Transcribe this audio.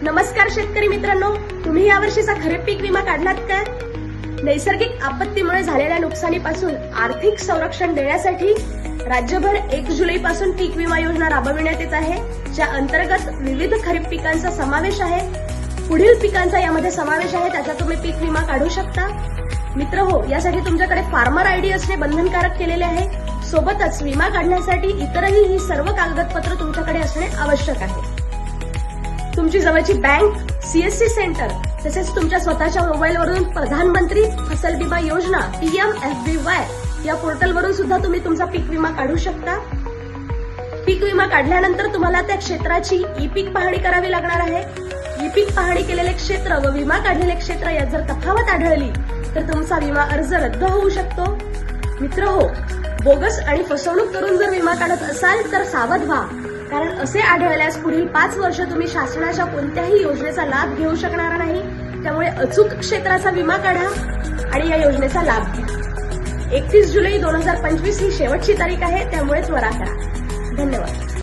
नमस्कार शेतकरी मित्रांनो, तुम्ही यावर्षीचा खरीप पीक विमा काढलात का? नैसर्गिक आपत्तीमुळे झालेल्या नुकसानीपासून आर्थिक संरक्षण देण्यासाठी राज्यभर 1 जुलैपासून पीक विमा योजना राबविण्यात येत आहे, ज्या अंतर्गत विविध खरीप पिकांचा समावेश आहे. पुढील पिकांचा यामध्ये समावेश आहे, त्याचा तुम्ही पीक विमा काढू शकता. मित्र हो, यासाठी तुमच्याकडे फार्मर आयडी असणे बंधनकारक केलेले आहे. सोबतच विमा काढण्यासाठी इतरही ही सर्व कागदपत्र तुमच्याकडे असणे आवश्यक आहे. तुमची जवळची बँक, सीएससी सेंटर तसेच तुमच्या स्वतःच्या मोबाईलवरून प्रधानमंत्री फसल बीमा योजना PMFBY या पोर्टलवरून सुद्धा तुम्ही तुमचा पीक विमा काढू शकता. पीक विमा काढल्यानंतर तुम्हाला त्या क्षेत्राची ई पीक पाहणी करावी लागणार आहे. ई पीक पाहणी केलेले क्षेत्र व विमा काढलेले क्षेत्र यात जर तफावत आढळली तर तुमचा विमा अर्ज रद्द होऊ शकतो. मित्र हो, बोगस आणि फसवणूक करून जर विमा काढत असाल तर सावध व्हा, कारण असे आढळल्यास पुढील 5 वर्ष तुम्ही शासनाच्या कोणत्याही योजनेचा लाभ घेऊ शकणार नाही. त्यामुळे अचूक क्षेत्राचा विमा काढा आणि या योजनेचा लाभ घ्या. 31 जुलै 2025 ही शेवटची तारीख आहे, त्यामुळे त्वरा करा. धन्यवाद.